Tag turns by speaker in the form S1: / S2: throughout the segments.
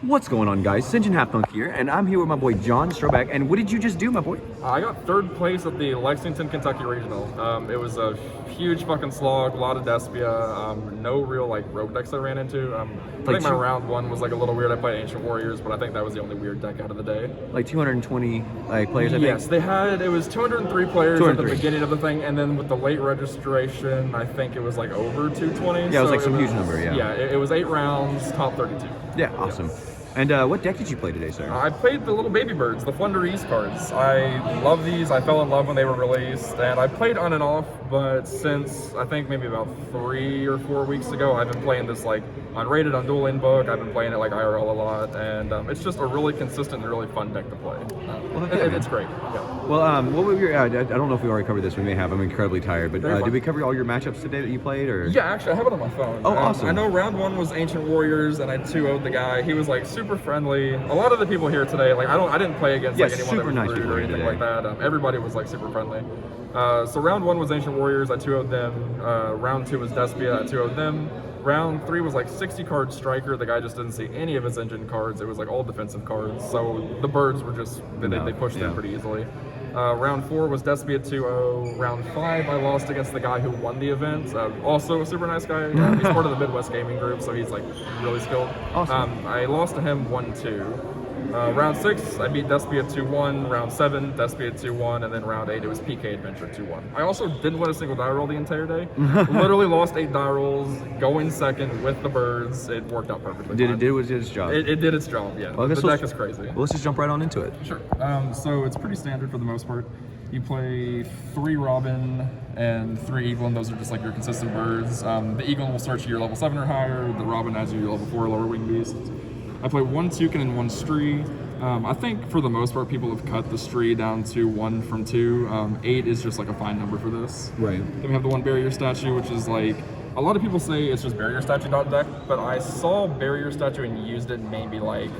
S1: What's going on, guys? Sinjin Halfthunk here, and I'm here with my boy John Stroback. And what did you just do, my boy?
S2: I got third place at the Lexington, Kentucky Regional. It was a huge fucking slog, a lot of Despia, no real like rogue decks I ran into. I think my round one was like a little weird. I played Ancient Warriors, but I think that was the only weird deck out of the day.
S1: Like 220 players, I think?
S2: Yes, it was 203 players at the beginning of the thing, and then with the late registration, I think it was like over 220.
S1: Yeah, it was like some huge number, yeah.
S2: Yeah, it was 8 rounds, top 32.
S1: Yeah, awesome.
S2: Yeah.
S1: And what deck did you play today, sir?
S2: I played the little baby birds, the Floowandereeze cards. I love these. I fell in love when they were released, and I played on and off, but since I think maybe about 3 or 4 weeks ago, I've been playing this like unrated on Duel Book. I've been playing it like IRL a lot, and it's just a really consistent and really fun deck to play. It's great. Yeah.
S1: Well, what were your? I don't know if we already covered this. We may have. I'm incredibly tired, but did we cover all your matchups today that you played, or?
S2: Yeah, actually, I have it on my phone.
S1: Oh, awesome.
S2: I know round one was Ancient Warriors, and I 2-0'd the guy. He was like super friendly. A lot of the people here today, like I didn't play against like anyone that was
S1: nice
S2: rude or anything like that. Everybody was like super friendly. So round one was Ancient Warriors. I 2-0'd them. Round two was Despia. I 2-0'd them. Round three was like 60 card striker. The guy just didn't see any of his engine cards. It was like all defensive cards. So the birds were just they pushed in pretty easily. Round four was Despia 2-0. Round five, I lost against the guy who won the event. Also a super nice guy. He's part of the Midwest Gaming Group, so he's like really skilled. Awesome. I lost to him 1-2. Round 6, I beat Despia 2-1. Round 7, Despia 2-1. And then round 8, it was PK Adventure 2-1. I also didn't win a single die roll the entire day. Literally lost 8 die rolls, going second with the birds. It worked out perfectly.
S1: It did its job.
S2: It did its job, yeah. Well, the deck is crazy.
S1: Well, let's just jump right on into it.
S2: Sure. So it's pretty standard for the most part. You play 3 Robin and 3 Eagle, and those are just like your consistent birds. The Eagle will start you your level 7 or higher. The Robin has you your level 4 lower wing beasts. I play 1 Toucan and 1 Stree. I think for the most part, people have cut the Stree down to 1 from 2. 8 is just like a fine number for this.
S1: Right.
S2: Then we have the 1 Barrier Statue, which is like, a lot of people say it's just Barrier Statue deck, but I saw Barrier Statue and used it maybe like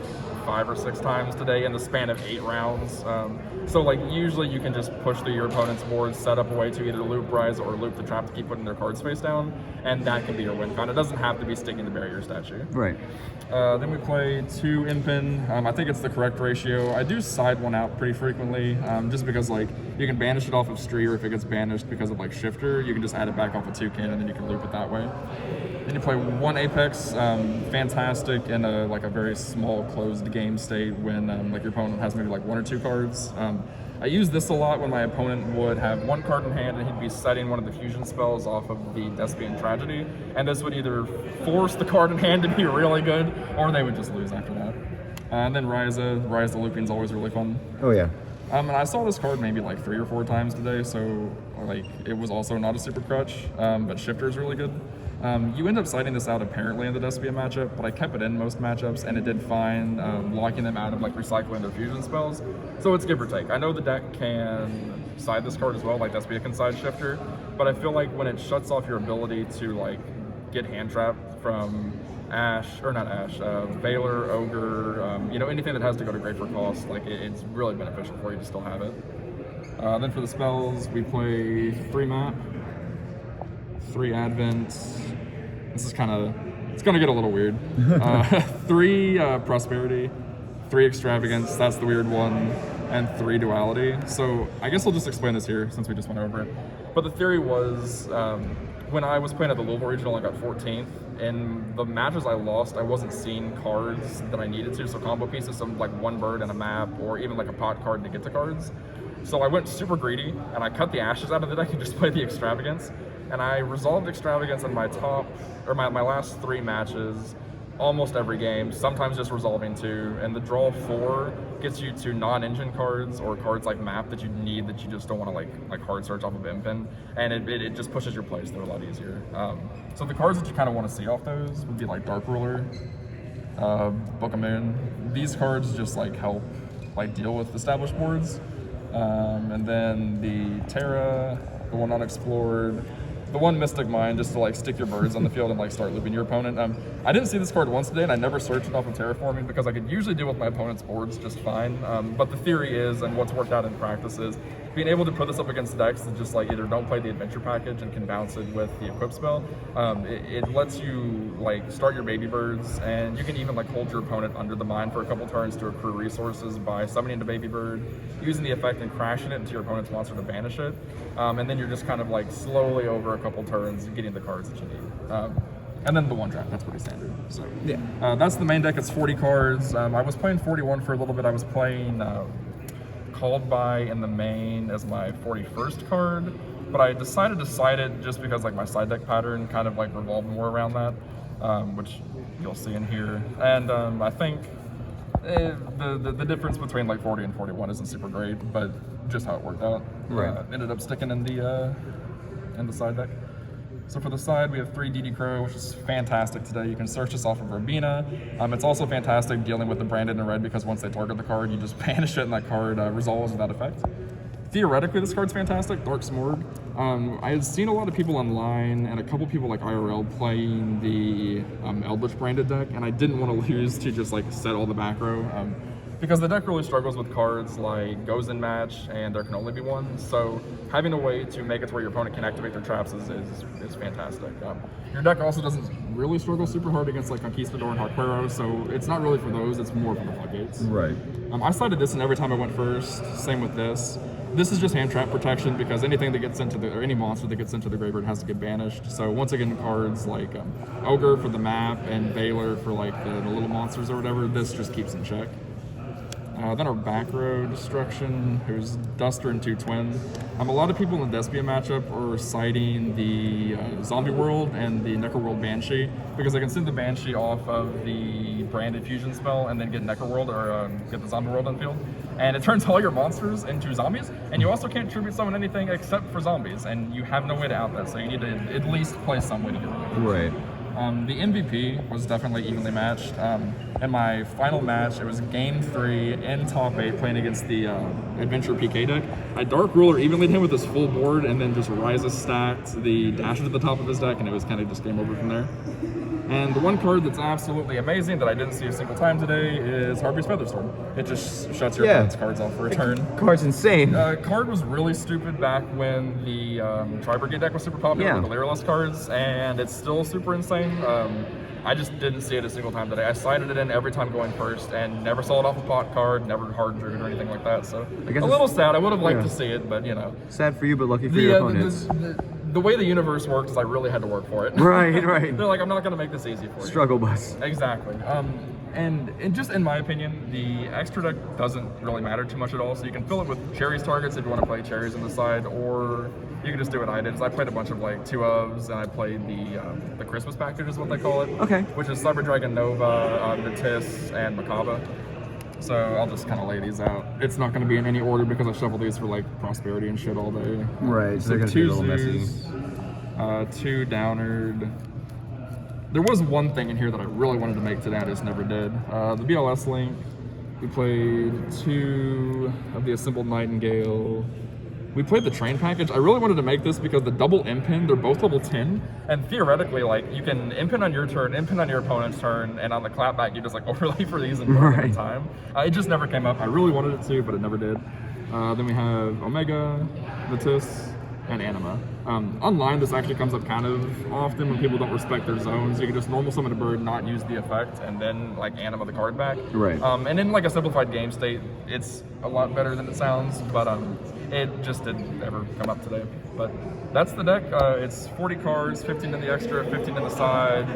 S2: 5 or 6 times today in the span of 8 rounds. So like usually you can just push through your opponent's board, set up a way to either loop Rise or loop the trap to keep putting their cards face down, and that can be your win con. It doesn't have to be sticking the Barrier Statue.
S1: Right.
S2: Then we play 2 Impin. I think it's the correct ratio. I do side one out pretty frequently, just because like you can banish it off of Stree, or if it gets banished because of like Shifter, you can just add it back off of Toucan and then you can loop it that way. Then you play 1 Apex, fantastic in a very small closed game state when like your opponent has maybe like 1 or 2 cards. I use this a lot when my opponent would have 1 card in hand and he'd be setting one of the fusion spells off of the Despian Tragedy, and this would either force the card in hand to be really good, or they would just lose after that. And then Rise the looping is always really fun.
S1: Oh yeah.
S2: And I saw this card maybe like 3 or 4 times today, so like it was also not a super crutch, but Shifter is really good. You end up citing this out apparently in the Despia matchup, but I kept it in most matchups, and it did fine locking them out of like recycling their fusion spells. So it's give or take. I know the deck can side this card as well, like Despia can side Shifter, but I feel like when it shuts off your ability to like get hand trapped from Valor, Ogre, anything that has to go to Grave for cost, like it's really beneficial for you to still have it. Then for the spells, we play 3 Map, 3 Advent. This is it's gonna get a little weird. 3 Prosperity, 3 Extravagance, that's the weird one, and 3 Duality. So I guess I'll just explain this here since we just went over it. But the theory was, when I was playing at the Louisville Regional, I got 14th. In the matches I lost, I wasn't seeing cards that I needed to, so combo pieces, some like 1 bird and a map, or even like a pot card to get to cards. So I went super greedy, and I cut the Ashes out of the deck and just played the Extravagance. And I resolved Extravagance in my last 3 matches, almost every game, sometimes just resolving 2, and the draw 4 gets you to non-engine cards or cards like map that you need that you just don't want to like hard search off of Impin, and it just pushes your plays through a lot easier. So the cards that you kind of want to see off those would be like Dark Ruler, Book of Moon. These cards just like help like deal with established boards, and then the Terra, the one unexplored, the one Mystic Mine just to like stick your birds on the field and like start looping your opponent. I didn't see this card once today, and I never searched it off of terraforming because I could usually deal with my opponent's boards just fine. But the theory is, and what's worked out in practice is, being able to put this up against decks that just like either don't play the adventure package and can bounce it with the equip spell, it lets you like start your baby birds, and you can even like hold your opponent under the mine for a couple turns to accrue resources by summoning the baby bird, using the effect and crashing it into your opponent's monster to banish it, and then you're just kind of like slowly over a couple turns getting the cards that you need. And then the one drop, that's pretty standard. So yeah, that's the main deck. It's 40 cards. I was playing 41 for a little bit. I was playing Called By in the main as my 41st card, but I decided to side it just because like my side deck pattern kind of like revolved more around that, which you'll see in here. And I think the difference between like 40 and 41 isn't super great, but just how it worked out.
S1: Right.
S2: Ended up sticking in the side deck. So for the side, we have 3 DD Crow, which is fantastic today. You can search this off of Verbena. It's also fantastic dealing with the branded in red because once they target the card, you just banish it and that card resolves without effect. Theoretically, this card's fantastic, Dark Smorg. I had seen a lot of people online and a couple people like IRL playing the Eldritch branded deck, and I didn't want to lose to just like set all the back row. Because the deck really struggles with cards like Goes in Match, and there can only be one. So having a way to make it to where your opponent can activate their traps is fantastic. Your deck also doesn't really struggle super hard against like Conquistador and Harquero, so it's not really for those, it's more for the floodgates.
S1: Right.
S2: I sided this in every time I went first, same with this. This is just hand trap protection because anything that gets into or any monster that gets into the graveyard has to get banished. So once again, cards like Ogre for the map and Baylor for like the little monsters or whatever, this just keeps in check. Then our back row destruction, there's Duster and 2 Twin. A lot of people in the Despia matchup are citing the Zombie World and the Necro World Banshee because they can send the Banshee off of the branded fusion spell and then get Necro World or get the Zombie World on field. And it turns all your monsters into zombies, and you also can't tribute summon anything except for zombies, and you have no way to out that, so you need to at least play some way to get rid of it.
S1: Right.
S2: The MVP was definitely evenly matched. In my final match, it was game 3 in top 8 playing against the Adventure PK deck. I Dark Ruler evenly him with his full board and then just Ryza stacked the Dasher to the top of his deck, and it was kind of just game over from there. And the one card that's absolutely amazing that I didn't see a single time today is Harpy's Featherstorm. It just shuts your opponent's cards off for a turn.
S1: Card's insane.
S2: Card was really stupid back when the Tri-Brigade deck was super popular with the Lyraless cards, and it's still super insane. I just didn't see it a single time today. I sided it in every time going first and never saw it off a pot card, never hard drew it or anything like that. So a little sad. I would have liked to see it, but you know.
S1: Sad for you, but lucky for your opponents.
S2: The way the universe works is I really had to work for it.
S1: Right.
S2: They're like, I'm not going to make this easy for you.
S1: Struggle bus.
S2: Exactly. And just in my opinion, the extra deck doesn't really matter too much at all. So you can fill it with Cherries targets if you want to play Cherries on the side, or you can just do what I did. I played a bunch of like 2-ofs, and I played the Christmas package is what they call it.
S1: Okay. Which
S2: is Cyber Dragon Nova, Natis, and Macabre. So I'll just kind of lay these out. It's not going to be in any order because I shuffle these for like prosperity and shit all day.
S1: Right, so they're going to be a little messy.
S2: 2 Downerd. There was one thing in here that I really wanted to make today, I just never did. The BLS link. We played 2 of the Assembled Nightingale. We played the train package. I really wanted to make this because the double impin, they're both level 10. And theoretically, like, you can impin on your turn, impin on your opponent's turn, and on the clapback, you just like overlay for these and at a time. It just never came up. I really wanted it to, but it never did. Then we have Omega, Natis, and Anima. Online, this actually comes up kind of often when people don't respect their zones. You can just normal summon a bird, not use the effect, and then like Anima the card back.
S1: Right.
S2: And in like a simplified game state, it's a lot better than it sounds, but it just didn't ever come up today. But that's the deck. It's 40 cards, 15 in the extra, 15 in the side.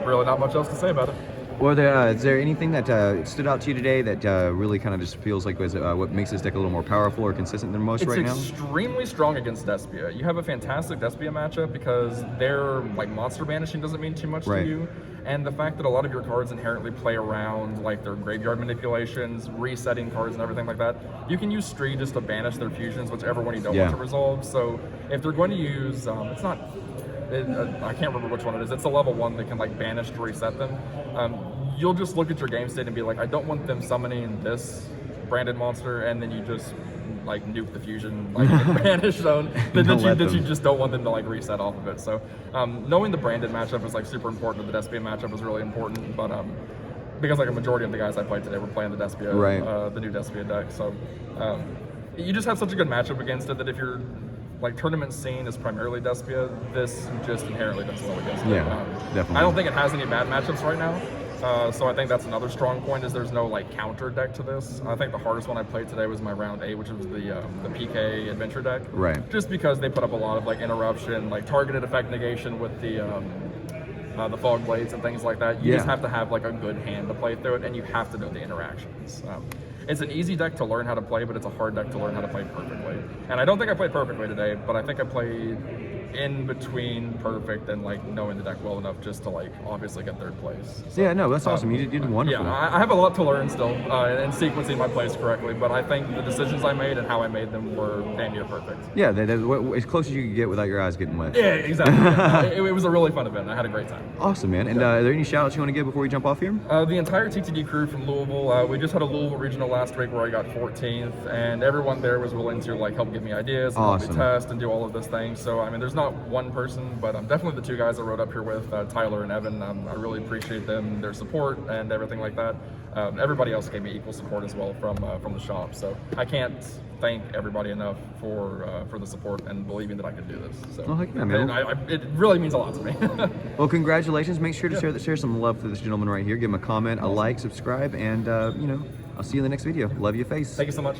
S2: Really not much else to say about it.
S1: Well, is there anything that stood out to you today that really kind of just feels like was what makes this deck a little more powerful or consistent than most right now?
S2: It's extremely strong against Despia. You have a fantastic Despia matchup because their like monster banishing doesn't mean too much to you, and the fact that a lot of your cards inherently play around like their graveyard manipulations, resetting cards, and everything like that. You can use Stree just to banish their fusions, whichever one you don't want to resolve. So if they're going to use, it's not. I can't remember which one it is. It's a level 1 that can like banish to reset them. You'll just look at your game state and be like, I don't want them summoning this branded monster, and then you just like nuke the fusion like in the banish zone that you just don't want them to like reset off of it. So knowing the branded matchup is like super important. The Despia matchup is really important, but because like a majority of the guys I played today were playing the Despia,
S1: right.
S2: The new Despia deck. So you just have such a good matchup against it that if you're like tournament scene is primarily Despia, this just inherently does well against it.
S1: Yeah, definitely.
S2: I don't think it has any bad matchups right now. So I think that's another strong point is there's no like counter deck to this. I think the hardest one I played today was my round 8, which was the PK adventure deck.
S1: Right.
S2: Just because they put up a lot of like interruption, like targeted effect negation with the fog blades and things like that. You just have to have like a good hand to play through it, and you have to know the interactions. It's an easy deck to learn how to play, but it's a hard deck to learn how to play perfectly. And I don't think I played perfectly today, but I think I played in between perfect and like knowing the deck well enough just to like obviously get third place. So,
S1: yeah, no, that's awesome. You did wonderful.
S2: Yeah, I have a lot to learn still in sequencing my plays correctly, but I think the decisions I made and how I made them were damn near perfect.
S1: Yeah, as close as you could get without your eyes getting wet.
S2: Yeah, exactly. Yeah. It was a really fun event. I had a great time.
S1: Awesome, man. And are there any shout outs you want to give before we jump off here?
S2: The entire TTD crew from Louisville. We just had a Louisville regional last week where I got 14th, and everyone there was willing to like help give me ideas and help me test and do all of this thing. So I mean, there's not one person, but definitely the two guys I rode up here with, Tyler and Evan. I really appreciate them, their support and everything like that. Everybody else gave me equal support as well from the shop. So I can't thank everybody enough for the support and believing that I could do this. So
S1: heck yeah, man.
S2: It really means a lot to me.
S1: Well, congratulations. Make sure to share some love for this gentleman right here. Give him a comment, a like, subscribe, and you know, I'll see you in the next video. Love your face.
S2: Thank you so much.